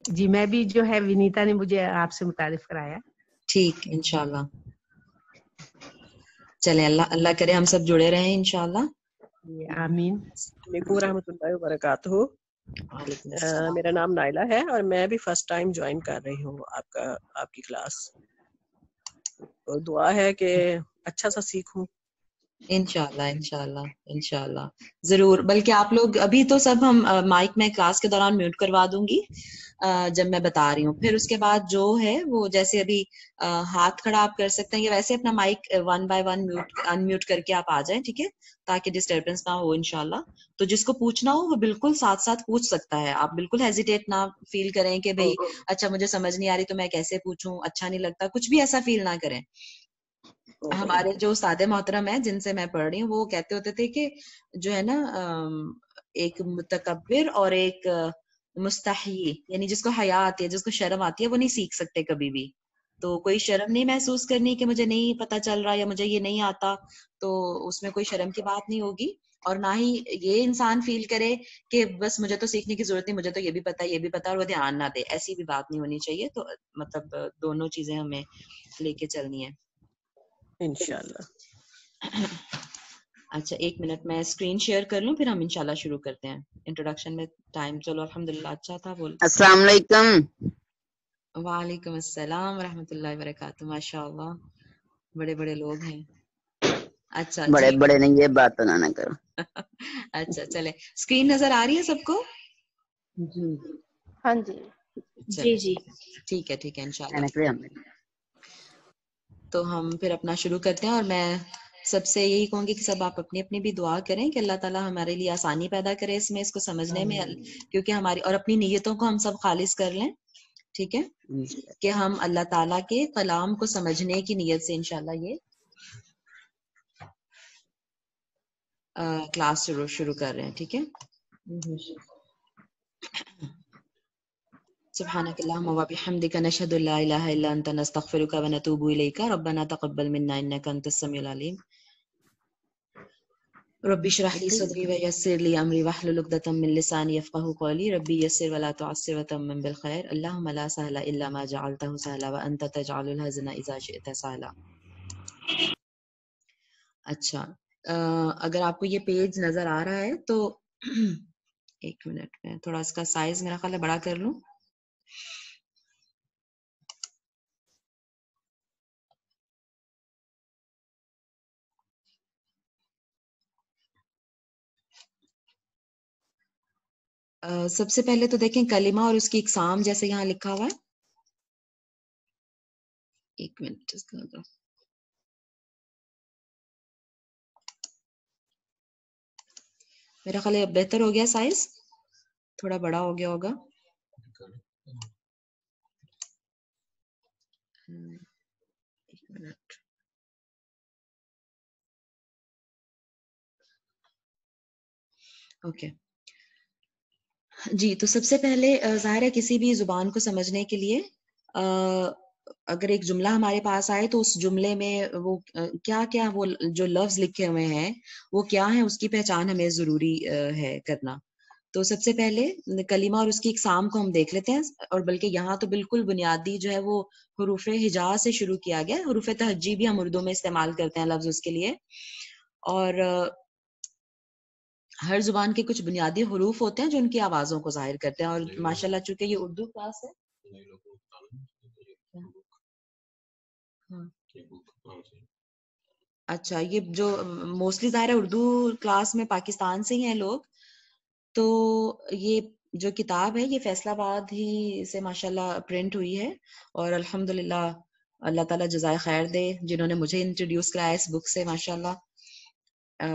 جی میں بھی جو ہے ونیتا نے مجھے آپ سے متعارف کرایا. ٹھیک انشاءاللہ. چلیں اللہ کرے ہم سب جڑے رہیں انشاءاللہ. آمین. علیکم ورحمۃ اللہ وبرکاتہ. وعلیکم السلام. میرا نام نائلہ ہے اور میں بھی فرسٹ ٹائم جوائن کر رہی ہوں آپ کی کلاس. تو دعا ہے کہ اچھا سا سیکھوں. انشاءاللہ ضرور. بلکہ آپ لوگ ابھی تو سب ہم مائک میں کلاس کے دوران میوٹ کروا دوں گی جب میں بتا رہی ہوں. پھر اس کے بعد جو ہے وہ جیسے ابھی ہاتھ کھڑا آپ کر سکتے ہیں یا ویسے اپنا مائک 1 by 1 انمیوٹ کر کے آپ آ جائیں, ٹھیک ہے, تاکہ ڈسٹربنس نہ ہو انشاءاللہ. تو جس کو پوچھنا ہو وہ بالکل ساتھ ساتھ پوچھ سکتا ہے. آپ بالکل ہیزیٹیٹ نہ فیل کریں کہ بھئی اچھا مجھے سمجھ نہیں آ رہی تو میں کیسے پوچھوں, اچھا نہیں لگتا, کچھ بھی ایسا فیل نہ کریں. ہمارے جو استاد محترم ہیں جن سے میں پڑھ رہی ہوں وہ کہتے ہوتے تھے کہ جو ہے نا ایک متکبر اور ایک مستحی, یعنی جس کو حیا آتی ہے, جس کو شرم آتی ہے, وہ نہیں سیکھ سکتے کبھی بھی. تو کوئی شرم نہیں محسوس کرنی کہ مجھے نہیں پتا چل رہا یا مجھے یہ نہیں آتا, تو اس میں کوئی شرم کی بات نہیں ہوگی. اور نہ ہی یہ انسان فیل کرے کہ بس مجھے تو سیکھنے کی ضرورت نہیں, مجھے تو یہ بھی پتا یہ بھی پتا, اور وہ دھیان نہ دے. ایسی بھی بات نہیں ہونی چاہیے. تو مطلب دونوں چیزیں ہمیں لے کے چلنی ہے انشاءاللہ. اچھا 1 منٹ میں اسکرین شیئر کر لوں, پھر ہم انشاءاللہ شروع کرتے ہیں. انٹروڈکشن میں ٹائم چلو الحمدللہ اچھا تھا. بول. السلام علیکم. وعلیکم السلام ورحمۃ اللہ وبرکاتہ. ماشاء اللہ بڑے بڑے لوگ ہیں. اچھا بڑے جی بڑے نہیں, یہ بات تو نہ کرو. اچھا چلے, اسکرین نظر آ رہی ہے سب کو؟ جی ہاں جی. جی جی ٹھیک ہے انشاءاللہ. تو ہم پھر اپنا شروع کرتے ہیں, اور میں سب سے یہی کہوں گی کہ سب آپ اپنی اپنی بھی دعا کریں کہ اللہ تعالیٰ ہمارے لیے آسانی پیدا کرے اس کو سمجھنے میں, کیونکہ ہماری اور اپنی نیتوں کو ہم سب خالص کر لیں, ٹھیک ہے, کہ ہم اللہ تعالیٰ کے کلام کو سمجھنے کی نیت سے انشاءاللہ یہ کلاس شروع کر رہے ہیں, ٹھیک ہے. سبحانك اللهم وبحمدك نشهد ان لا اله الا انت نستغفرك ونتوب اليك ربنا تقبل منا انك انت السميع العليم ربي اشرح لي صدري ويسر لي امري واحلل عقدة من لساني يفقهوا قولي ربي يسر ولا تعسر وتمم بالخير اللهم لا سهل الا ما جعلته سهلا وانت تجعل الحزن اذا شئت سهلا. اچھا اگر آپ کو یہ پیج نظر آ رہا ہے تو 1 منٹ میں تھوڑا اس کا سائز میرا خیال ہے بڑا کر لوں. سب سے پہلے تو دیکھیں کلمہ اور اس کی اقسام جیسے یہاں لکھا ہوا ہے. 1 منٹ اس کا میرا خیال ہے بہتر ہو گیا, سائز تھوڑا بڑا ہو گیا ہوگا. ایک منٹ. اوکے جی, تو سب سے پہلے ظاہر ہے کسی بھی زبان کو سمجھنے کے لیے اگر ایک جملہ ہمارے پاس آئے تو اس جملے میں وہ کیا کیا وہ جو لفظ لکھے ہوئے ہیں وہ کیا ہیں, اس کی پہچان ہمیں ضروری ہے کرنا. تو سب سے پہلے کلمہ اور اس کی اقسام کو ہم دیکھ لیتے ہیں, اور بلکہ یہاں تو بالکل بنیادی جو ہے وہ حروف ہجا سے شروع کیا گیا. حروف تہجی بھی ہم اردو میں استعمال کرتے ہیں لفظ اس کے لیے, اور ہر زبان کے کچھ بنیادی حروف ہوتے ہیں جو ان کی آوازوں کو ظاہر کرتے ہیں. اور ماشاءاللہ چونکہ یہ اردو کلاس ہے, اچھا یہ جو موسٹلی ظاہر ہے اردو کلاس میں پاکستان سے ہی ہیں لوگ, تو یہ جو کتاب ہے یہ فیصل آباد ہی سے ماشاءاللہ پرنٹ ہوئی ہے, اور الحمدللہ اللہ تعالیٰ جزائے خیر دے جنہوں نے مجھے انٹروڈیوس کرایا اس بک سے. ماشاءاللہ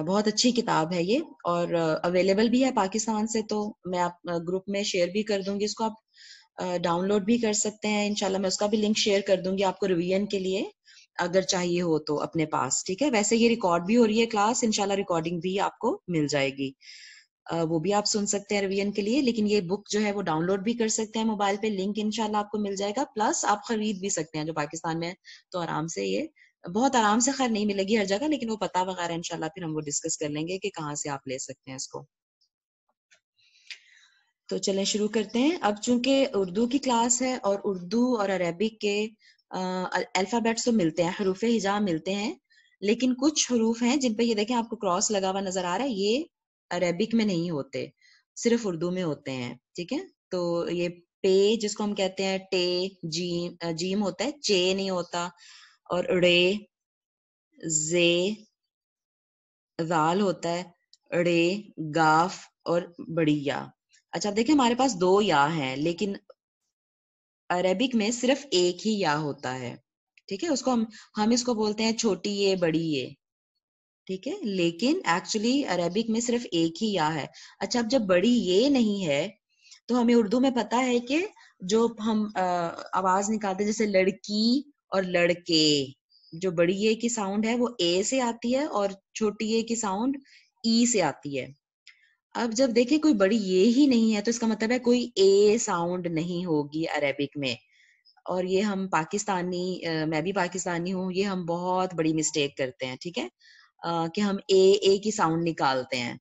بہت اچھی کتاب ہے یہ, اور اویلیبل بھی ہے پاکستان سے. تو میں آپ گروپ میں شیئر بھی کر دوں گی اس کو, آپ ڈاؤن لوڈ بھی کر سکتے ہیں انشاءاللہ. میں اس کا بھی لنک شیئر کر دوں گی آپ کو ریویژن کے لیے اگر چاہیے ہو تو اپنے پاس, ٹھیک ہے. ویسے یہ ریکارڈ بھی ہو رہی ہے کلاس, انشاءاللہ ریکارڈنگ بھی آپ کو مل جائے گی, وہ بھی آپ سن سکتے ہیں ریویژن کے لیے. لیکن یہ بک جو ہے وہ ڈاؤن لوڈ بھی کر سکتے ہیں موبائل پہ, لنک انشاءاللہ آپ کو مل جائے گا. پلس آپ خرید بھی سکتے ہیں جو پاکستان میں تو آرام سے, یہ بہت آرام سے خیر نہیں ملے گی ہر جگہ, لیکن وہ پتہ وغیرہ انشاءاللہ پھر ہم وہ ڈسکس کر لیں گے کہ کہاں سے آپ لے سکتے ہیں اس کو. تو چلیں شروع کرتے ہیں. اب چونکہ اردو کی کلاس ہے اور اردو اور عربک کے الفابیٹس تو ملتے ہیں, حروف ہجا ملتے ہیں, لیکن کچھ حروف ہیں جن پہ یہ دیکھیں آپ کو کراس لگا ہوا نظر آ رہا ہے, یہ عربک میں نہیں ہوتے, صرف اردو میں ہوتے ہیں. ٹھیک ہے, تو یہ پے جس کو ہم کہتے ہیں, ٹے جیم ہوتا ہے, چے نہیں ہوتا, اور رے, زے, ذال ہوتا ہے, رے, گاف اور بڑی یا. اچھا اب دیکھیں ہمارے پاس 2 یا ہیں, لیکن عربک میں صرف ایک ہی یا ہوتا ہے. ٹھیک ہے, اس کو ہم اس کو بولتے ہیں چھوٹی یہ بڑی یہ. ٹھیک ہے, لیکن ایکچولی عربک میں صرف ایک ہی یا ہے. اچھا اب جب بڑی یہ نہیں ہے تو ہمیں اردو میں پتا ہے کہ جو ہم آواز نکالتے جیسے لڑکی اور لڑکے, جو بڑی یہ کی ساؤنڈ ہے وہ اے سے آتی ہے اور چھوٹی یہ کی ساؤنڈ ای سے آتی ہے. اب جب دیکھیں کوئی بڑی یہ ہی نہیں ہے تو اس کا مطلب ہے کوئی اے ساؤنڈ نہیں ہوگی عربک میں. اور یہ ہم پاکستانی, میں بھی پاکستانی ہوں, یہ ہم بہت بڑی مسٹیک کرتے ہیں. ٹھیک ہے, کہ ہم اے کی ساؤنڈ نکالتے ہیں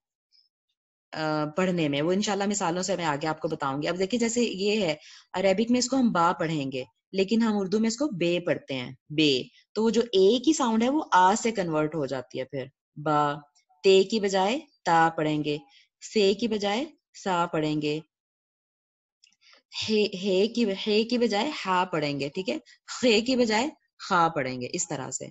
پڑھنے میں. وہ انشاءاللہ مثالوں سے میں آگے آپ کو بتاؤں گی. اب دیکھیں جیسے یہ ہے, عربک میں اس کو ہم با پڑھیں گے, لیکن ہم اردو میں اس کو بے پڑھتے ہیں, بے. تو وہ جو اے کی ساؤنڈ ہے وہ آ سے کنورٹ ہو جاتی ہے, پھر با. تے کی بجائے تا پڑھیں گے, سے کی بجائے سا پڑھیں گے, ہے کی بجائے ہا پڑھیں گے. ٹھیک ہے, خے کی بجائے خا پڑھیں گے, اس طرح سے.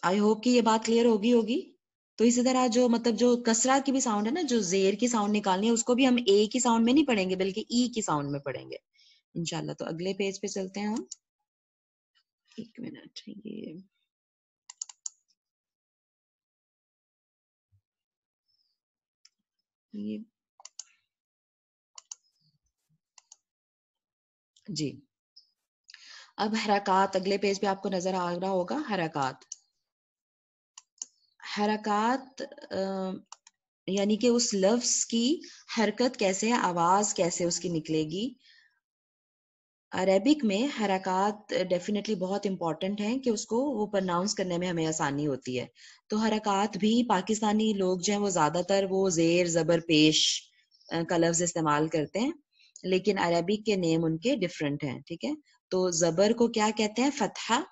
آئی ہوپ کہ یہ بات کلیئر ہوگی. تو اسی طرح جو مطلب جو کسرہ کی بھی ساؤنڈ ہے نا, جو زیر کی ساؤنڈ نکالنی ہے, اس کو بھی ہم اے کی ساؤنڈ میں نہیں پڑھیں گے بلکہ ای کی ساؤنڈ میں پڑھیں گے انشاءاللہ. تو اگلے پیج پہ چلتے ہیں ہم. ایک منٹ, یہ جی. اب حرکات اگلے پیج پہ آپ کو نظر آ رہا ہوگا. حرکات یعنی کہ اس لفظ کی حرکت کیسے ہے, آواز کیسے اس کی نکلے گی. عربک میں حرکات ڈیفینیٹلی بہت امپورٹنٹ ہیں کہ اس کو وہ پرناؤنس کرنے میں ہمیں آسانی ہوتی ہے. تو حرکات بھی پاکستانی لوگ جو ہیں وہ زیادہ تر وہ زیر زبر پیش کا لفظ استعمال کرتے ہیں, لیکن عربک کے نیم ان کے ڈفرینٹ ہیں. ٹھیک ہے, تو زبر کو کیا کہتے ہیں, فتحہ.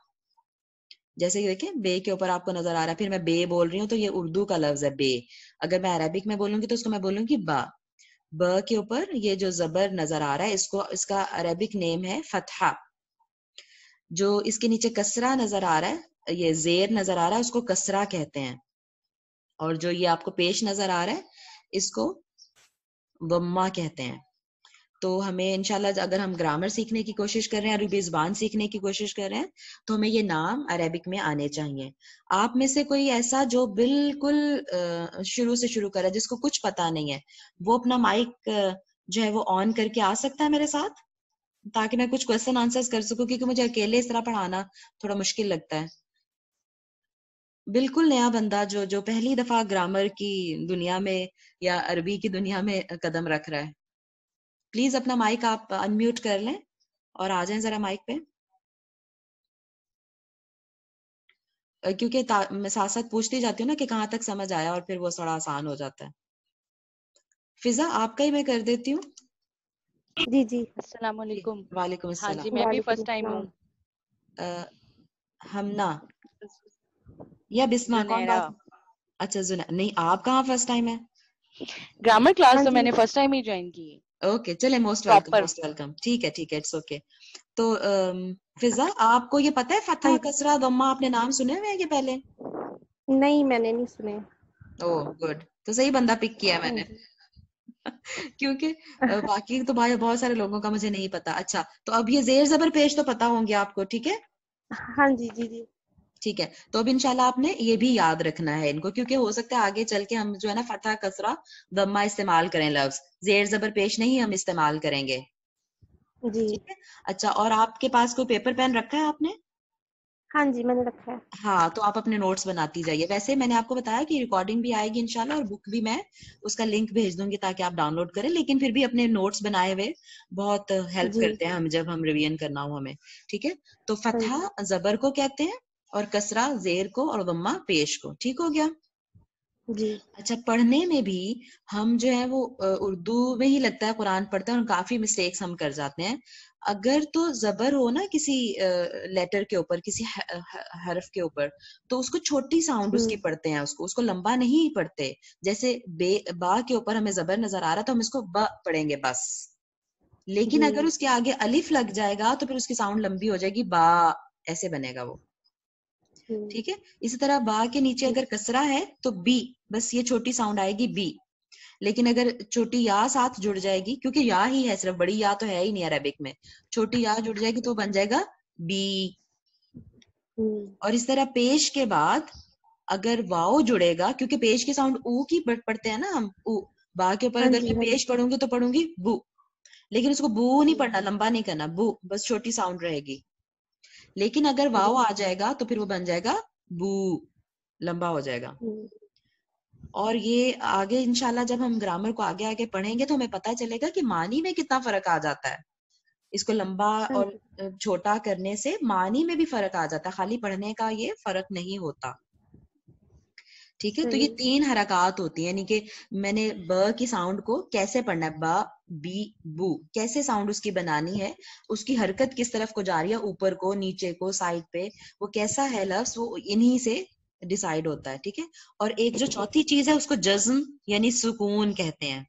جیسے کہ دیکھیں بے کے اوپر آپ کو نظر آ رہا ہے, پھر میں بے بول رہی ہوں تو یہ اردو کا لفظ ہے بے. اگر میں عربک میں بولوں گی تو اس کو میں بولوں گی با. ب کے اوپر یہ جو زبر نظر آ رہا ہے, اس کا عربک نیم ہے فتحہ. جو اس کے نیچے کسرہ نظر آ رہا ہے, یہ زیر نظر آ رہا ہے, اس کو کسرہ کہتے ہیں. اور جو یہ آپ کو پیش نظر آ رہا ہے, اس کو ضمہ کہتے ہیں. تو ہمیں انشاءاللہ اگر ہم گرامر سیکھنے کی کوشش کر رہے ہیں, عربی زبان سیکھنے کی کوشش کر رہے ہیں, تو ہمیں یہ نام عربک میں آنے چاہیے. آپ میں سے کوئی ایسا جو بالکل شروع سے شروع کرے, جس کو کچھ پتا نہیں ہے, وہ اپنا مائک جو ہے وہ آن کر کے آ سکتا ہے میرے ساتھ, تاکہ میں کچھ کوشچن آنسرز کر سکوں, کیونکہ مجھے اکیلے اس طرح پڑھانا تھوڑا مشکل لگتا ہے. بالکل نیا بندہ جو پہلی دفعہ گرامر کی دنیا میں یا عربی کی دنیا میں قدم رکھ رہا ہے, پلیز اپنا مائک آپ انمیوٹ کر لیں اور آ جائیں ذرا مائک پہ, کیونکہ میں ساتھ ساتھ پوچھتی جاتی ہوں نا کہ کہاں تک سمجھ آیا, اور پھر وہ تھوڑا آسان ہو جاتا ہے. فضا آپ کا ہی میں کر دیتی ہوں. جی جی. السلام علیکم. وعلیکم ہاں جی, السلام. میں بھی وعلیکم فرسٹ ٹائم ہوں. ہمنا یا بسما کون زنیرا. بات؟ اچھا نہیں, آپ کہاں فرسٹ ٹائم ہے؟ گرامر کلاس ہاں تو جی. میں نے فرسٹ ٹائم ہی جوائن کی ہے. اوکے چلے, موسٹ پراپر. ویلکم. ٹھیک ہے اٹس اوکے. تو فضا آپ کو یہ پتہ ہے فتح, ہاں جی. کسرہ, ضمہ آپ نے نام سنے ہوئے ہیں یہ پہلے؟ نہیں میں نے نہیں سنے. اوہ گڈ, تو صحیح بندہ پک کیا میں ہاں نے, جی. کیونکہ باقی تو بہت سارے لوگوں کا مجھے نہیں پتا. اچھا تو اب یہ زیر زبر پیش تو پتا ہوں گے آپ کو, ٹھیک ہے؟ ہاں جی جی جی. ٹھیک ہے, تو اب انشاءاللہ آپ نے یہ بھی یاد رکھنا ہے ان کو, کیونکہ ہو سکتا ہے آگے چل کے ہم جو ہے نا فتح, کسرہ, ضمہ استعمال کریں, لفظ زیر زبر پیش نہیں ہم استعمال کریں گے. جی. ٹھیک ہے. اچھا, اور آپ کے پاس کوئی پیپر پین رکھا ہے آپ نے؟ ہاں جی میں نے رکھا ہے. ہاں, تو آپ اپنے نوٹس بناتی جائیے. ویسے میں نے آپ کو بتایا کہ ریکارڈنگ بھی آئے گی انشاءاللہ, اور بک بھی میں اس کا لنک بھیج دوں گی تاکہ آپ ڈاؤن لوڈ کریں, لیکن پھر بھی اپنے نوٹس بنائے ہوئے بہت ہیلپ جی. کرتے ہیں ہم جب ہم ریویژن کرنا ہو ہمیں. ٹھیک ہے, تو ہاں جی. فتح زبر کو کہتے ہیں, اور کسرہ زیر کو, اور ضمہ پیش کو. ٹھیک ہو گیا؟ جی اچھا پڑھنے میں بھی ہم جو ہے وہ اردو میں ہی لگتا ہے قرآن پڑھتے ہیں اور کافی مسٹیکس ہم کر جاتے ہیں. اگر تو زبر ہو نا کسی لیٹر کے اوپر, کسی حرف کے اوپر, تو اس کو چھوٹی ساؤنڈ اس کی پڑھتے ہیں, اس کو لمبا نہیں پڑھتے. جیسے با کے اوپر ہمیں زبر نظر آ رہا تو ہم اس کو ب پڑھیں گے بس, لیکن اگر اس کے آگے الف لگ جائے گا تو پھر اس کی ساؤنڈ لمبی ہو جائے گی, با ایسے بنے گا وہ. ٹھیک ہے, اسی طرح با کے نیچے اگر کسرہ ہے تو بی, بس یہ چھوٹی ساؤنڈ آئے گی بی. لیکن اگر چھوٹی یا ساتھ جڑ جائے گی, کیونکہ یا ہی ہے صرف, بڑی یا تو ہے ہی نہیں عربک میں, چھوٹی یا جڑ جائے گی تو بن جائے گا بی. اور اس طرح پیش کے بعد اگر واؤ جڑے گا, کیونکہ پیش کی ساؤنڈ او کی پڑھتے ہیں نا ہم, او. با کے اوپر اگر میں پیش پڑھوں گی تو پڑھوں گی بو, لیکن اس کو بو نہیں پڑھنا, لمبا نہیں کرنا, بو بس چھوٹی ساؤنڈ رہے گی. لیکن اگر واؤ آ جائے گا تو پھر وہ بن جائے گا بو, لمبا ہو جائے گا. اور یہ آگے انشاءاللہ جب ہم گرامر کو آگے آگے پڑھیں گے تو ہمیں پتہ چلے گا کہ معنی میں کتنا فرق آ جاتا ہے. اس کو لمبا اور چھوٹا کرنے سے معنی میں بھی فرق آ جاتا ہے, خالی پڑھنے کا یہ فرق نہیں ہوتا. ٹھیک ہے, تو یہ 3 حرکات ہوتی ہیں, یعنی کہ میں نے ب کی ساؤنڈ کو کیسے پڑھنا ہے, با بی بو, کیسے ساؤنڈ اس کی بنانی ہے, اس کی حرکت کس طرف کو جا رہی ہے, اوپر کو, نیچے کو, سائڈ پہ, وہ کیسا ہے لفظ, وہ انہی سے ڈیسائیڈ ہوتا ہے. ٹھیک ہے, اور ایک جو چوتھی چیز ہے اس کو جزم یعنی سکون کہتے ہیں.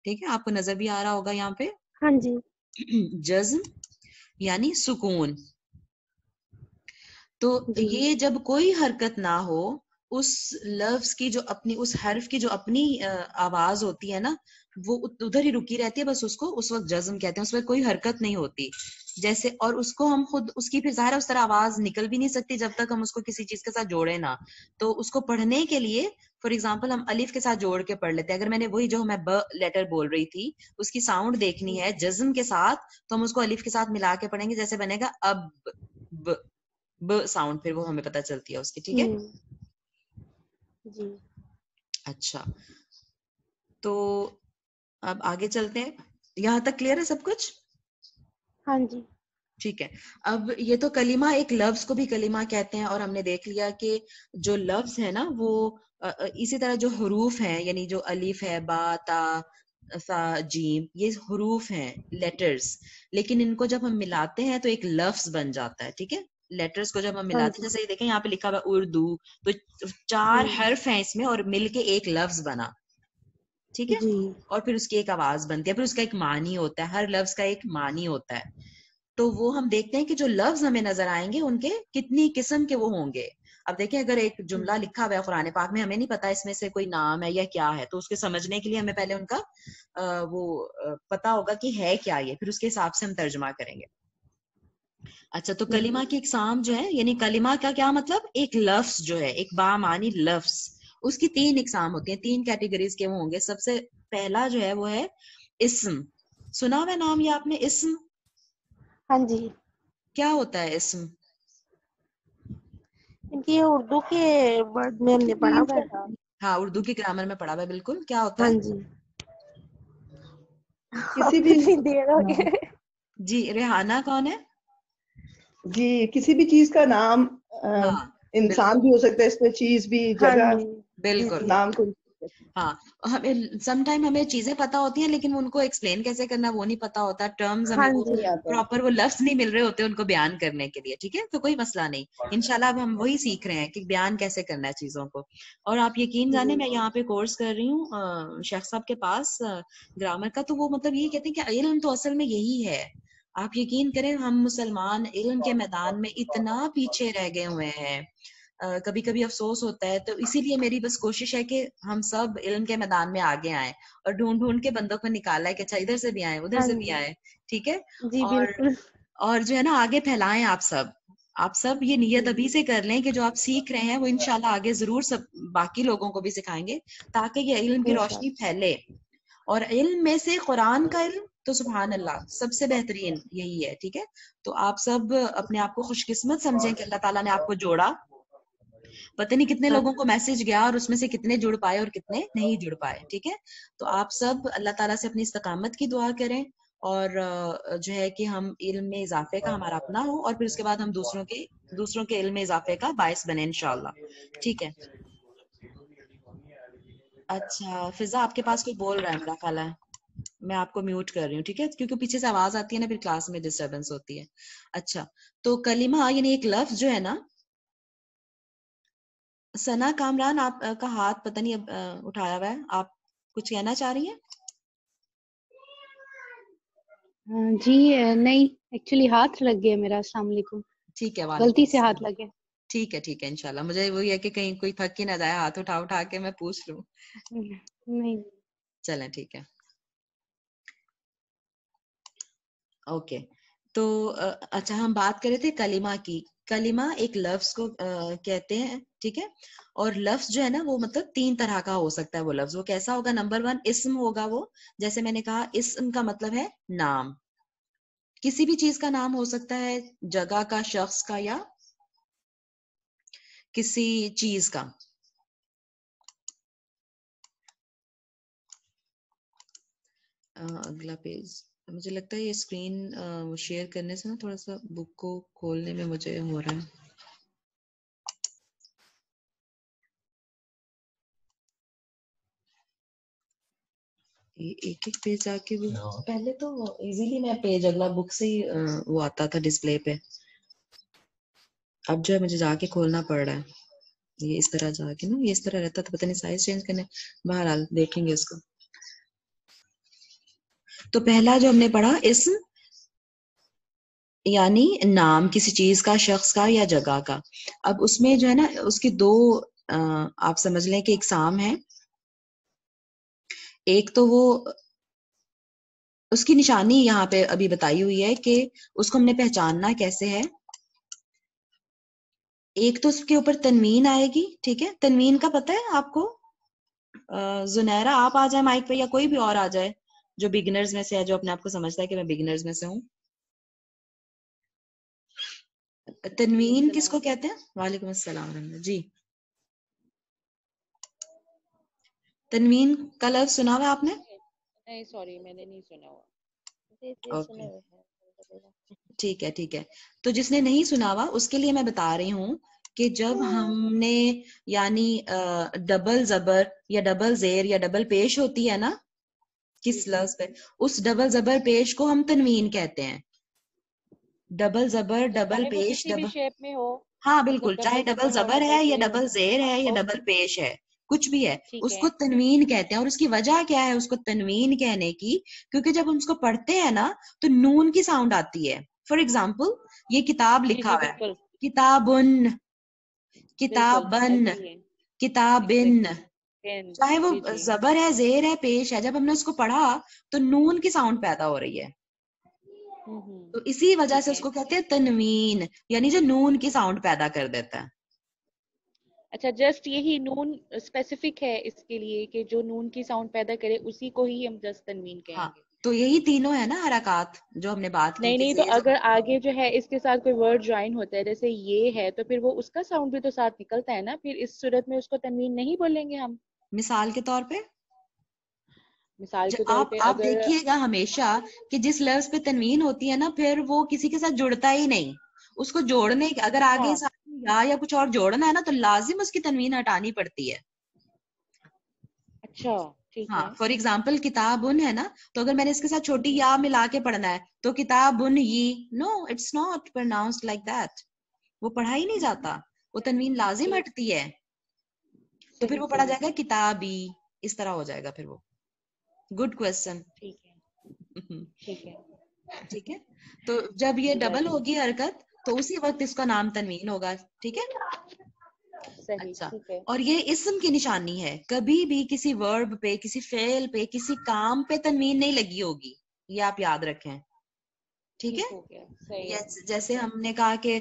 ٹھیک ہے, آپ کو نظر بھی آ رہا ہوگا یہاں پہ, ہاں جی, جزم یعنی سکون. تو یہ جب کوئی حرکت نہ ہو, اس لفظ کی جو اپنی, اس حرف کی جو اپنی آواز ہوتی ہے نا, وہ ادھر ہی رکی رہتی ہے, بس اس کو اس وقت جزم کہتے ہیں, اس وقت کوئی حرکت نہیں ہوتی. جیسے, اور اس کو ہم خود, اس کی پھر ظاہر ہے اس طرح آواز نکل بھی نہیں سکتی جب تک ہم اس کو کسی چیز کے ساتھ جوڑے نا. تو اس کو پڑھنے کے لیے فار ایگزامپل ہم الف کے ساتھ جوڑ کے پڑھ لیتے ہیں. اگر میں نے وہی جو میں ب لیٹر بول رہی تھی اس کی ساؤنڈ دیکھنی ہے جزم کے ساتھ, تو ہم اس کو الف کے ساتھ ملا کے پڑھیں گے, جیسے بنے گا اب, ب ساؤنڈ پھر وہ ہمیں پتہ چلتی ہے اس کی. ٹھیک ہے جی. اچھا, تو اب آگے چلتے ہیں, یہاں تک کلیئر ہے سب کچھ؟ ہاں جی. ٹھیک ہے, اب یہ تو کلمہ, ایک لفظ کو بھی کلمہ کہتے ہیں, اور ہم نے دیکھ لیا کہ جو لفظ ہے نا وہ اسی طرح جو حروف ہیں, یعنی جو الف ہے, با, تا, سا, جیم, یہ حروف ہیں, لیٹرز, لیکن ان کو جب ہم ملاتے ہیں تو ایک لفظ بن جاتا ہے. ٹھیک ہے, لیٹرز کو جب ہم ملاتے ہیں, جیسے یہ دیکھیں یہاں پہ لکھا ہوا اردو, تو 4 حرف ہیں اس میں اور مل کے ایک لفظ بنا. ٹھیک ہے, اور پھر اس کی ایک آواز بنتی ہے, پھر اس کا ایک معنی ہوتا ہے, ہر لفظ کا ایک معنی ہوتا ہے. تو وہ ہم دیکھتے ہیں کہ جو لفظ ہمیں نظر آئیں گے ان کے کتنی قسم کے وہ ہوں گے. اب دیکھیں اگر ایک جملہ لکھا ہوا ہے قرآن پاک میں, ہمیں نہیں پتا اس میں سے کوئی نام ہے یا کیا ہے, تو اس کے سمجھنے کے لیے ہمیں پہلے ان کا وہ پتا ہوگا کہ ہے کیا یہ, پھر اس کے حساب سے ہم ترجمہ کریں گے. اچھا, تو کلمہ کی اقسام جو ہے, یعنی کلمہ کا کیا مطلب, ایک لفظ جو ہے, ایک بامعنی لفظ, اس کی 3 اقسام ہوتی ہیں, 3 کیٹیگریز کے وہ ہوں گے. سب سے پہلا جو ہے وہ ہے اسم. سنا ہوا نام یہ آپ نے, اسم؟ ہاں جی. کیا ہوتا ہے اسم؟ ان کی اردو کے ورڈ میں ہم نے پڑھا ہوا تھا. ہاں, اردو کی گرامر میں پڑھا ہوا ہے, بالکل. کیا ہوتا ہے؟ ہاں جی. کسی بھی دیر ہو گئے. جی, ریحانہ کون ہے؟ جی, کسی بھی چیز کا نام, ہاں, انسان بھی ہو سکتا ہے اس میں, چیز بھی, جگہ, بالکل. نام کو. ہاں, ہمیں سم ٹائم ہمیں چیزیں پتا ہوتی ہیں لیکن ان کو ایکسپلین کیسے کرنا وہ نہیں پتا ہوتا, ٹرمز ہمیں وہ پراپر وہ لفظ نہیں مل رہے ہوتے ان کو بیان کرنے کے لیے. ٹھیک ہے, تو کوئی مسئلہ نہیں, انشاءاللہ اب ہم وہی سیکھ رہے ہیں کہ بیان کیسے کرنا ہے چیزوں کو. اور آپ یقین جانے, میں یہاں پہ کورس کر رہی ہوں شیخ صاحب کے پاس گرامر کا, تو وہ مطلب یہ کہتے ہیں کہ علم تو اصل میں یہی ہے. آپ یقین کریں, ہم مسلمان علم کے میدان میں اتنا پیچھے رہ گئے ہوئے ہیں, کبھی کبھی افسوس ہوتا ہے. تو اسی لیے میری بس کوشش ہے کہ ہم سب علم کے میدان میں آگے آئیں, اور ڈھونڈ ڈھونڈ کے بندوں کو نکالا ہے کہ اچھا ادھر سے بھی آئیں, ادھر سے بھی آئیں. ٹھیک ہے, اور جو ہے نا آگے پھیلائیں. آپ سب یہ نیت ابھی سے کر لیں کہ جو آپ سیکھ رہے ہیں وہ انشاءاللہ آگے ضرور سب باقی لوگوں کو بھی سکھائیں گے, تاکہ یہ علم کی روشنی پھیلے. اور علم میں سے قرآن کا علم تو سبحان اللہ سب سے بہترین یہی ہے. ٹھیک ہے, تو آپ سب اپنے آپ کو خوش قسمت سمجھیں کہ اللہ تعالیٰ نے آپ کو جوڑا. پتہ نہیں کتنے لوگوں کو میسج گیا اور اس میں سے کتنے جڑ پائے اور کتنے نہیں جڑ پائے. ٹھیک ہے, تو آپ سب اللہ تعالیٰ سے اپنی استقامت کی دعا کریں, اور جو ہے کہ ہم علم میں اضافے کا ہمارا اپنا ہو, اور پھر اس کے بعد ہم دوسروں کے علم میں اضافے کا باعث بنے انشاءاللہ. ٹھیک ہے, اچھا فضا آپ کے پاس کوئی بول رہا ہے میرا خیال ہے. میں آپ کو میوٹ کر رہی ہوں ٹھیک ہے, کیونکہ پیچھے سے آواز آتی ہے نا, پھر کلاس میں ڈسٹربنس ہوتی ہے. اچھا تو کلمہ یعنی ایک لفظ جو ہے نا. ثنا کامران آپ کا ہاتھ پتہ نہیں اب اٹھایا ہوا ہے, آپ کچھ کہنا چاہ رہی ہیں؟ جی نہیں, ایکچولی ہاتھ لگ گیا میرا. السلام علیکم. ٹھیک ہے, وعلیکم غلطی سے السلام. ہاتھ لگ گیا. ٹھیک ہے انشاءاللہ. مجھے وہی ہے کہ کہیں کوئی تھک ہی نہ جائے, ہاتھ اٹھا کے میں پوچھ لوں. نہیں. چلیں ٹھیک ہے. اوکے تو اچھا ہم بات کر رہے تھے کلمہ کی. کلمہ ایک لفظ کو کہتے ہیں ٹھیک ہے, اور لفظ جو ہے نا وہ مطلب 3 طرح کا ہو سکتا ہے. وہ لفظ وہ کیسا ہوگا؟ نمبر 1 اسم ہوگا. وہ جیسے میں نے کہا اسم کا مطلب ہے نام. کسی بھی چیز کا نام ہو سکتا ہے, جگہ کا, شخص کا, یا کسی چیز کا. اگلا پیج. مجھے لگتا ہے یہ اسکرین شیئر کرنے سے نا تھوڑا سا بک کو کھولنے میں مجھے ہو رہا ہے. ایک پیج جا کے وہ پہلے تو ایزیلی میں پیج اگلا بک سے ہی وہ آتا تھا ڈسپلے پہ. اب جو ہے مجھے جا کے کھولنا پڑ رہا ہے. یہ اس طرح جا کے نا, یہ اس طرح رہتا تھا, پتہ نہیں سائز چینج کرنے. بہرحال دیکھیں گے اس کو. تو پہلا جو ہم نے پڑھا اسم یعنی نام کسی چیز کا, شخص کا یا جگہ کا. اب اس میں جو ہے نا اس کی 2 آپ سمجھ لیں کہ اقسام ہے. ایک تو وہ اس کی نشانی یہاں پہ ابھی بتائی ہوئی ہے کہ اس کو ہم نے پہچاننا کیسے ہے. ایک تو اس کے اوپر تنوین آئے گی ٹھیک ہے. تنوین کا پتہ ہے آپ کو؟ زنیرہ آپ آ جائیں مائک پہ, یا کوئی بھی اور آ جائے جو بگنرز میں سے ہے, جو اپنے آپ کو سمجھتا ہے کہ میں بگنرز میں سے ہوں. تنوین کس کو کہتے ہیں؟ وعلیکم السلام ورحمۃ. جی تنوین کا لفظ سنا ہوا آپ نے؟ نہیں سوری میں نے نہیں سنا ہوا. اوکے ٹھیک ہے. تو جس نے نہیں سنا ہوا اس کے لیے میں بتا رہی ہوں کہ جب ہم نے یعنی ڈبل زبر یا ڈبل زیر یا ڈبل پیش ہوتی ہے نا کس لفظ پہ, اس ڈبل زبر پیش کو ہم تنوین کہتے ہیں. ڈبل زبر ڈبل چاہے وہ پیش کسی بھی شیپ میں ہو. ہاں مطلب بالکل, چاہے ڈبل زبر ہے یا ڈبل زیر ہے یا ڈبل پیش ہے, کچھ بھی ہے, اس کو تنوین کہتے ہیں. اور اس کی وجہ کیا ہے اس کو تنوین کہنے کی؟ کیونکہ جب ہم اس کو پڑھتے ہیں نا تو نون کی ساؤنڈ آتی ہے. فار ایگزامپل یہ کتاب لکھا ہوا ہے, کتابن, کتابن, کتابن, چاہے وہ زبر ہے, زیر ہے, پیش ہے, جب ہم نے اس کو پڑھا تو نون کی ساؤنڈ پیدا ہو رہی ہے. تو اسی وجہ سے اس کو کہتے ہیں تنوین, یعنی جو نون کی ساؤنڈ پیدا کر دیتا ہے. اچھا جسٹ یہی نون اسپیسیفک ہے اس کے لیے کہ جو نون کی ساؤنڈ پیدا کرے اسی کو ہی ہم جسٹ تنوین کہیں گے. تو یہی تینوں ہے نا حرکات جو ہم نے بات کی. نہیں تو اگر آگے جو ہے اس کے ساتھ کوئی ورڈ جوائن ہوتا ہے جیسے یہ ہے, تو پھر وہ اس کا ساؤنڈ بھی تو ساتھ نکلتا ہے نا, پھر اس صورت میں اس کو تنوین نہیں بولیں گے ہم. مثال کے طور پہ مثال کے طور پہ آپ دیکھیے گا ہمیشہ کہ جس لفظ پہ تنوین ہوتی ہے نا پھر وہ کسی کے ساتھ جڑتا ہی نہیں. اس کو جوڑنے اگر آگے یا کچھ اور جوڑنا ہے نا تو لازم اس کی تنوین ہٹانی پڑتی ہے. اچھا ہاں فار ایگزامپل کتابن ہے نا, تو اگر میں نے اس کے ساتھ چھوٹی یا ملا کے پڑھنا ہے تو کتابن یہ, no it's not pronounced like that, وہ پڑھا ہی نہیں جاتا, وہ تنوین لازم ہٹتی ہے. تو پھر وہ پڑھا جائے گا کتابی, اس طرح ہو جائے گا پھر وہ. Good question. ٹھیک ہے. تو جب یہ ڈبل ہوگی حرکت تو اسی وقت اس کا نام تنوین ہوگا. ٹھیک ہے. اچھا, اور یہ اسم کی نشانی ہے, کبھی بھی کسی ورب پہ, کسی فعل پہ, کسی کام پہ تنوین نہیں لگی ہوگی, یہ آپ یاد رکھیں. ٹھیک ہے. جیسے ہم نے کہا کہ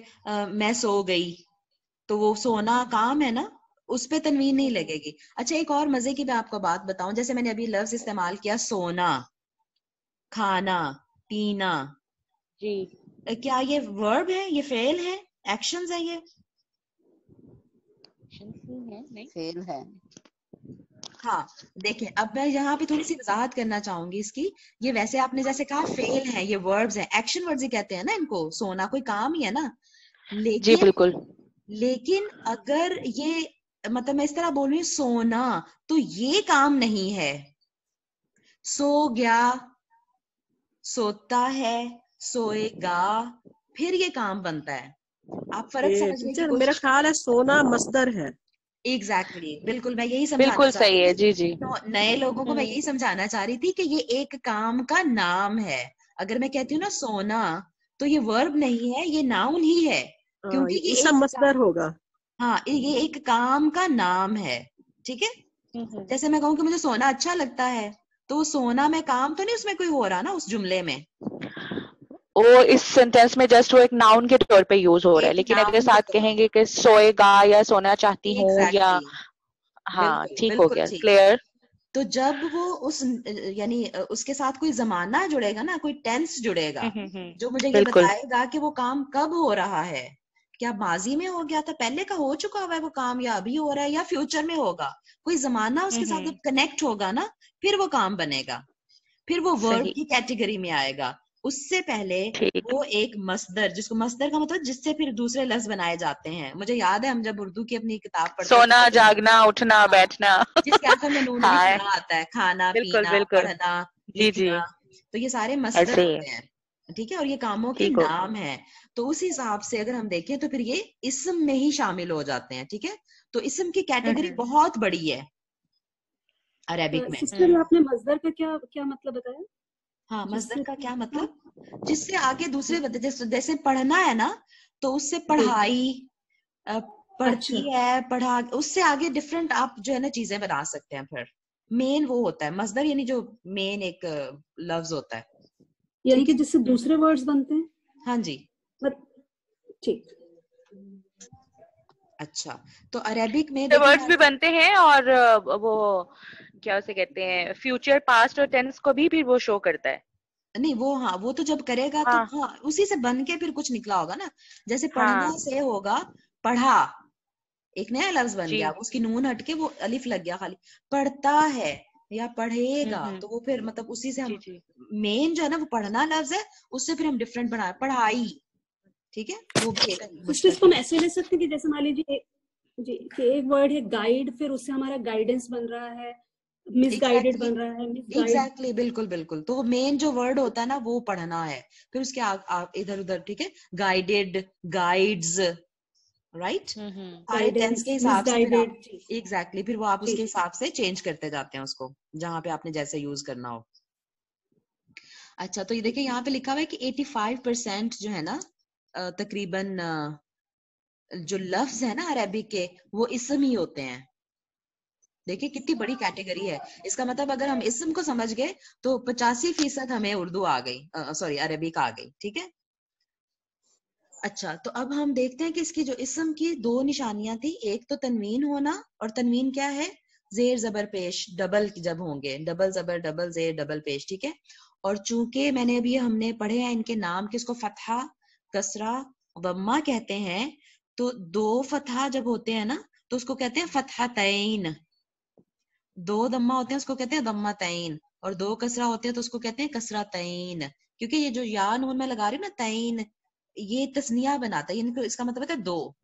میں سو گئی, تو وہ سونا کام ہے نا, اس پہ تنوین نہیں لگے گی. اچھا ایک اور مزے کی میں آپ کو بات بتاؤں, جیسے میں نے ابھی لفظ استعمال کیا سونا, کھانا, پینا, جی کیا یہ ورب ہے, یہ فعل ہے, ایکشنز ہے, یہ فیل ہے. ہاں دیکھیں اب میں یہاں پہ تھوڑی سی وضاحت کرنا چاہوں گی اس کی. یہ ویسے آپ نے جیسے کہا فعل ہیں, یہ وربز ہیں, ایکشن ورڈز ہی کہتے ہیں نا ان کو. سونا کوئی کام ہی ہے نا, لیکن جی بالکل, لیکن اگر یہ مطلب میں اس طرح بول رہی ہوں سونا، تو یہ کام نہیں ہے. سو گیا، سوتا ہے، سوئے گا، پھر یہ کام بنتا ہے. آپ فرق سمجھنے کی ٹیچر میرا کوشش خیال ہے سونا مصدر ہے. ایگزیکٹلی بالکل میں یہی سمجھانا بالکل چاہ رہی صحیح ہے. تھی. جی جی. تو نئے لوگوں کو میں یہی سمجھانا چاہ رہی تھی کہ یہ ایک کام کا نام ہے. اگر میں کہتی ہوں نا سونا، تو یہ ورب نہیں ہے، یہ ناؤن ہی ہے، کیونکہ یہ اسم مصدر ہوگا. ہاں یہ ایک کام کا نام ہے. ٹھیک ہے، جیسے میں کہوں کہ مجھے سونا اچھا لگتا ہے، تو سونا میں کام تو نہیں اس میں کوئی ہو رہا نا اس جملے میں. وہ اس سینٹینس میں جسٹ وہ ایک ناؤن کے طور پہ یوز ہو رہا ہے، لیکن اگر ساتھ کہیں گے کہ سوئے گا یا سونا چاہتی ہوں یا ہاں ٹھیک ہو گیا. کلیئر. تو جب وہ اس یعنی اس کے ساتھ کوئی زمانہ جڑے گا نا، کوئی ٹینس جڑے گا جو مجھے یہ بتائے گا کہ وہ کام کب ہو رہا ہے. کیا ماضی میں ہو گیا تھا، پہلے کا ہو چکا ہوا ہے وہ کام، یا ابھی ہو رہا ہے، یا فیوچر میں ہوگا. کوئی زمانہ اس کے ساتھ کنیکٹ ہوگا نا، پھر وہ کام بنے گا، پھر وہ ورب کی کیٹیگری میں آئے گا. اس سے پہلے وہ ایک مصدر، جس کو مصدر کا مطلب جس سے پھر دوسرے لفظ بنائے جاتے ہیں. مجھے یاد ہے ہم جب اردو کی اپنی کتاب پڑھتے سونا جاگنا اٹھنا بیٹھنا، جس کے آخر میں نون علی کھانا آتا ہے، کھانا پینا پڑھنا لکھنا، تو یہ سارے مصدر ہوتے ہیں. ٹھیک ہے، اور یہ کاموں کے نام ہیں. تو اس حساب سے اگر ہم دیکھیں تو پھر یہ اسم میں ہی شامل ہو جاتے ہیں. ٹھیک ہے، تو اسم کی کیٹیگری بہت بڑی ہے عربک میں. سسٹر آپ نے مصدر کا کیا مطلب بتایا؟ ہاں مصدر کا کیا مطلب، جس سے آگے دوسرے جیسے پڑھنا ہے نا، تو اس سے پڑھائی، پڑھتی ہے، پڑھا، اس سے آگے ڈفرینٹ آپ جو ہے نا چیزیں بنا سکتے ہیں. پھر مین وہ ہوتا ہے مصدر، یعنی جو مین ایک لفظ ہوتا ہے، یعنی کہ جس سے دوسرے ورڈز بنتے ہیں. ہاں جی ٹھیک. اچھا، تو عربک میں ورڈز بھی بنتے ہیں، اور وہ کیا اسے کہتے ہیں فیوچر، پاسٹ اور ٹینس کو بھی وہ شو کرتا ہے. نہیں وہ ہاں وہ تو جب کرے گا تو ہاں اسی سے بن کے پھر کچھ نکلا ہوگا نا. جیسے پڑھنا سے ہوگا پڑھا، ایک نیا لفظ بن گیا، اس کی نون ہٹ کے وہ الف لگ گیا خالی. پڑھتا ہے یا پڑھے گا، تو وہ پھر مطلب اسی سے ہم مین جو ہے نا وہ پڑھنا لفظ ہے، اس سے پھر ہم ڈفرینٹ بنا پڑھائی. ٹھیک ہے، وہ بھی ایک اس کو ہم ایسے لے سکتے ہیں کہ جیسے مان لیجیے جی کہ ایک ورڈ ہے گائیڈ، پھر اس سے ہمارا گائیڈنس بن رہا ہے، مس گائیڈڈ بن رہا ہے. ایگزیکٹلی بالکل بالکل. تو مین جو ورڈ ہوتا ہے نا وہ پڑھنا ہے، پھر اس کے ادھر ادھر. ٹھیک ہے، گائیڈڈ، گائیڈز، رائٹ، سارے ٹینس کے حساب سے ایگزیکٹلی پھر وہ آپ اس کے حساب سے چینج کرتے جاتے ہیں اس کو، جہاں پہ آپ نے جیسے یوز کرنا ہو. اچھا، تو یہ دیکھیں یہاں پہ لکھا ہوا ہے کہ 85% جو ہے نا تقریباً جو لفظ ہے نا عربک کے وہ اسم ہی ہوتے ہیں. دیکھیں کتنی بڑی کیٹیگری ہے. اس کا مطلب اگر ہم اسم کو سمجھ گئے تو 85% ہمیں اردو آ گئی، سوری عربک آ گئی. ٹھیک ہے، اچھا تو اب ہم دیکھتے ہیں کہ اس کی جو اسم کی دو نشانیاں تھی، ایک تو تنوین ہونا، اور تنوین کیا ہے، زیر زبر پیش، ڈبل جب ہوں گے، ڈبل زبر ڈبل زیر ڈبل پیش. ٹھیک ہے، اور چونکہ میں نے ابھی ہم نے پڑھے ہیں ان کے نام کہ اس کو فتحہ، کسرہ، ضمہ کہتے ہیں، تو دو فتحہ جب ہوتے ہیں نا تو اس کو کہتے ہیں فتحتین، دو ضمہ ہوتے ہیں اس کو کہتے ہیں ضمتین، اور دو کسرہ ہوتے ہیں تو اس کو کہتے ہیں کسرتین. کیونکہ یہ جو یا نون میں لگا رہی ہوں نا تین، یہ تسنیہ بناتا ہے، یعنی اس کا مطلب ہے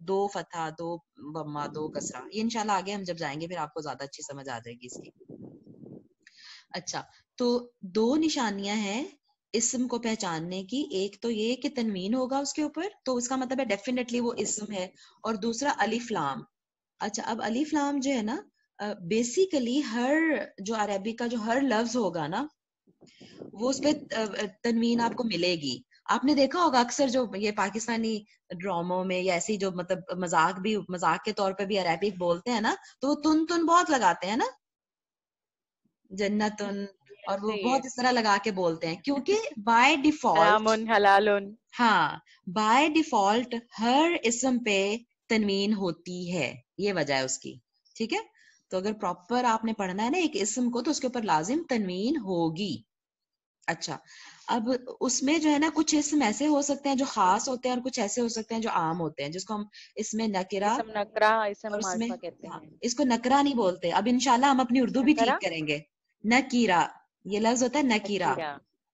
دو فتحہ، دو ضمہ، دو کسرہ. یہ انشاءاللہ آگے ہم جب جائیں گے پھر آپ کو زیادہ اچھی سمجھ آ جائے گی اس کی. اچھا، تو دو نشانیاں ہیں اسم کو پہچاننے کی، ایک تو یہ کہ تنوین ہوگا اس کے اوپر، تو اس کا مطلب ہے ڈیفینیٹلی وہ اسم ہے، اور دوسرا الف لام. اچھا، اب الف لام جو ہے نا بیسیکلی ہر جو عربی کا جو ہر لفظ ہوگا نا وہ اس پہ تنوین آپ کو ملے گی. آپ نے دیکھا ہوگا اکثر جو یہ پاکستانی ڈراموں میں یا ایسی جو مطلب مذاق کے طور پہ بھی عربک بولتے ہیں نا، تو وہ تن بہت لگاتے ہیں نا، جنتن، اور وہ بہت اس طرح لگا کے بولتے ہیں، کیونکہ بائی ڈیفالٹ ہاں بائی ڈیفالٹ ہر اسم پہ تنوین ہوتی ہے، یہ وجہ ہے اس کی. ٹھیک ہے، تو اگر پراپر آپ نے پڑھنا ہے نا ایک اسم کو تو اس کے اوپر لازم تنوین ہوگی. اچھا، اب اس میں جو ہے نا کچھ اسم ایسے ہو سکتے ہیں جو خاص ہوتے ہیں، اور کچھ ایسے ہو سکتے ہیں جو عام ہوتے ہیں، جس کو ہم اس میں نکرہ، اور اس میں اس کو نکرہ نہیں بولتے. اب انشاءاللہ ہم اپنی اردو بھی ٹھیک کریں گے. نکیرہ، یہ لفظ ہوتا ہے نکیرہ.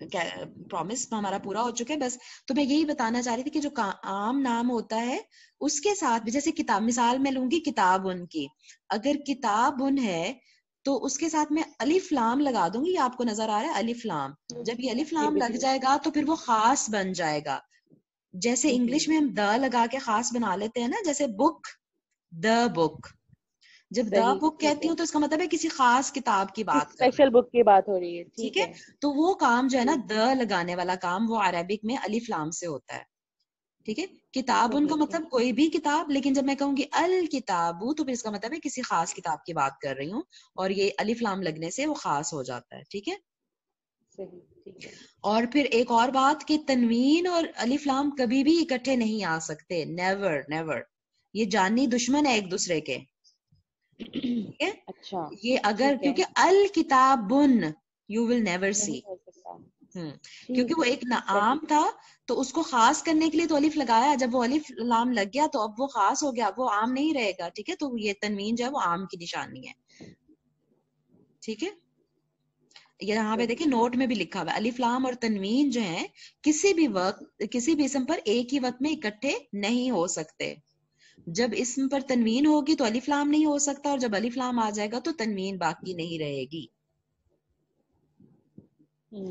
پرومس ہمارا پورا ہو چکا ہے بس. تو میں یہی بتانا چاہ رہی تھی کہ جو عام نام ہوتا ہے اس کے ساتھ بھی جیسے کتاب، مثال میں لوں گی کتاب ان کی، اگر کتاب ان ہے تو اس کے ساتھ میں الف لام لگا دوں گی. یہ آپ کو نظر آ رہا ہے الف لام، جب یہ الف لام لگ جائے گا تو پھر وہ خاص بن جائے گا. جیسے انگلش میں ہم دا لگا کے خاص بنا لیتے ہیں نا، جیسے بک، دا بک، جب دا بک کہتی ہوں تو اس کا مطلب ہے کسی خاص کتاب کی بات کر رہی اسپیشل بک کی بات ہو رہی ہے. ٹھیک ہے. تو وہ کام جو ہے نا دا لگانے والا کام وہ عربک میں الف لام سے ہوتا ہے. ٹھیک ہے. کتاب ان کا مطلب کوئی بھی کتاب، لیکن جب میں کہوں گی الکتاب تو پھر اس کا مطلب ہے کسی خاص کتاب کی بات کر رہی ہوں، اور یہ الف لام لگنے سے وہ خاص ہو جاتا ہے. ٹھیک ہے. اور پھر ایک اور بات کہ تنوین اور الف لام کبھی بھی اکٹھے نہیں آ سکتے. Never never. یہ جانی دشمن ہے ایک دوسرے کے. ٹھیک ہے. اچھا. یہ اگر کیونکہ الکتابن یو ول نیور سی، کیونکہ وہ ایک عام تھا تو اس کو خاص کرنے کے لیے تو الف لگایا، جب وہ الف لام لگ گیا تو اب وہ خاص ہو گیا، وہ عام نہیں رہے گا. ٹھیک ہے. تو یہ تنوین جو ہے وہ عام کی نشانی ہے. ٹھیک ہے. یہاں پہ دیکھیں نوٹ میں بھی لکھا ہوا ہے الف لام اور تنوین جو ہیں کسی بھی وقت کسی بھی اسم پر ایک ہی وقت میں اکٹھے نہیں ہو سکتے. جب اسم پر تنوین ہوگی تو الف لام نہیں ہو سکتا، اور جب الف لام آ جائے گا تو تنوین باقی نہیں رہے گی.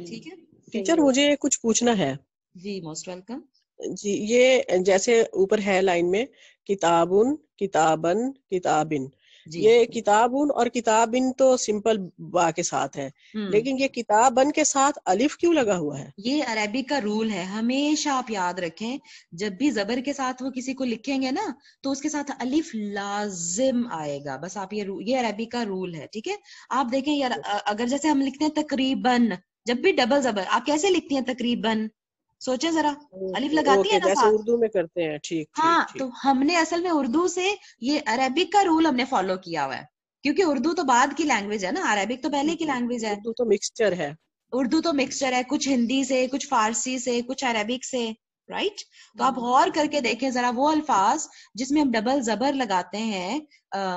ٹھیک ہے. ٹیچر مجھے کچھ پوچھنا ہے. جی موسٹ ویلکم. جی یہ جیسے اوپر ہے لائن میں کتابن، کتابن، کتابن، یہ کتابن اور کتابن تو سمپل با کے ساتھ ہے، لیکن یہ کتابن کے ساتھ الف کیوں لگا ہوا ہے؟ یہ عربک کا رول ہے، ہمیشہ آپ یاد رکھیں جب بھی زبر کے ساتھ وہ کسی کو لکھیں گے نا تو اس کے ساتھ الف لازم آئے گا. بس آپ یہ عربک کا رول ہے. ٹھیک ہے. آپ دیکھیں یار اگر جیسے ہم لکھتے ہیں تقریباً، جب بھی ڈبل زبر آپ کیسے لکھتی ہیں تقریباً؟ سوچیں ذرا، الف لگاتی ہے نا جیسے ساتھ. اردو میں کرتے ہیں. ٹھیک. ہاں تو ہم نے اصل میں اردو سے یہ عربک کا رول ہم نے فالو کیا ہوا ہے، کیونکہ اردو تو بعد کی لینگویج ہے نا، عربک تو پہلے کی لینگویج ہے. اردو تو مکسچر ہے. اردو تو مکسچر ہے، کچھ ہندی سے، کچھ فارسی سے، کچھ عربک سے. رائٹ. تو آپ غور کر کے دیکھیں ذرا وہ الفاظ جس میں ہم ڈبل زبر لگاتے ہیں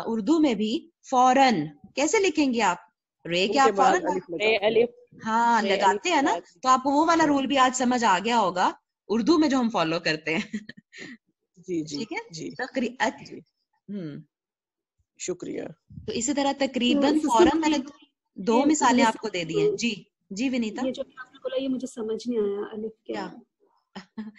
اردو میں بھی فوراً کیسے لکھیں گے آپ؟ رے کے آپ فوراً ہاں لگاتے ہیں نا. تو آپ کو وہ والا رول بھی آج سمجھ آ گیا ہوگا اردو میں جو ہم فالو کرتے ہیں. جی جی ٹھیک ہے. جی شکریہ. تو اسی طرح تقریباً فوراً میں نے دو مثالیں آپ کو دے دی ہیں. جی جی ونیتا. یہ جو آپ نے بولا یہ مجھے سمجھ نہیں آیا، الف کیا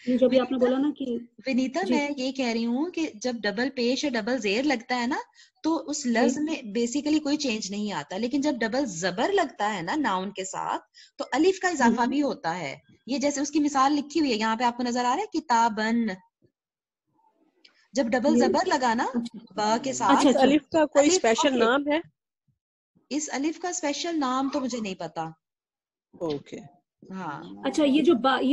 یہ جو بھی آپ نے بولا نا کہ ونیتا میں یہ کہہ رہی ہوں کہ جب ڈبل پیش اور ڈبل زیر لگتا ہے نا تو اس لفظ میں بیسیکلی کوئی چینج نہیں آتا، لیکن جب ڈبل زبر لگتا ہے نا ناؤن کے ساتھ تو الف کا اضافہ بھی ہوتا ہے. یہ جیسے اس کی مثال لکھی ہوئی ہے یہاں پہ آپ کو نظر آ رہا ہے کتابن، جب ڈبل زبر لگا نا با کے ساتھ. اس الف کا کوئی اسپیشل نام ہے؟ اس الف کا اسپیشل نام تو مجھے نہیں پتا. اوکے. ہاں اچھا یہ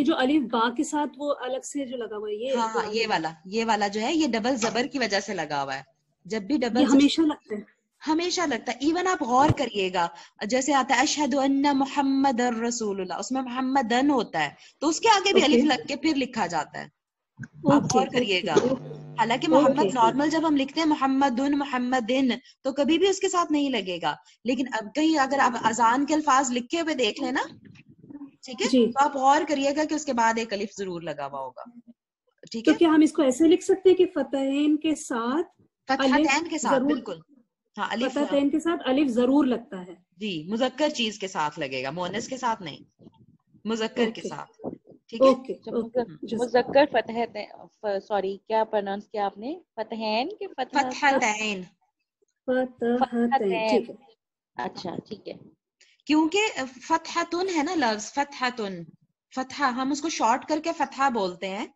جو الف با کے ساتھ وہ الگ سے جو لگا ہوا ہے یہ ہاں یہ والا جو ہے یہ ڈبل زبر کی وجہ سے لگا ہوا ہے. جب بھی ڈبل ہمیشہ لگتا ہے، ہمیشہ لگتا ہے. ایون آپ غور کریے گا جیسے آتا ہے اشہد ان محمد الرسول اللہ، اس میں محمدن ہوتا ہے تو اس کے آگے بھی الف لگ کے پھر لکھا جاتا ہے. آپ غور کریے گا. حالانکہ محمد نارمل جب ہم لکھتے ہیں محمدن تو کبھی بھی اس کے ساتھ نہیں لگے گا، لیکن اب کہیں اگر آپ اذان کے الفاظ لکھے ہوئے دیکھ لیں نا، ٹھیک ہے، تو آپ غور کریے گا کہ اس کے بعد ایک الف ضرور لگا ہوا ہوگا. ٹھیک ہے. تو کیا ہم اس کو ایسے لکھ سکتے ہیں کہ فتحین کے ساتھ فتحتین کے ساتھ بالکل ہاں الف فتحتین کے ساتھ الف ضرور لگتا ہے؟ جی مذکر چیز کے ساتھ لگے گا، مؤنث کے ساتھ نہیں، مذکر کے ساتھ. ٹھیک ہے. مذکر فتح سوری کیا پروناؤنس کیا آپ نے؟ فتحین کے فتحتین. ٹھیک ہے. اچھا ٹھیک ہے. کیونکہ فتحتن ہے نا لفظ، فتحتن فتح ہم اس کو شارٹ کر کے فتح بولتے ہیں،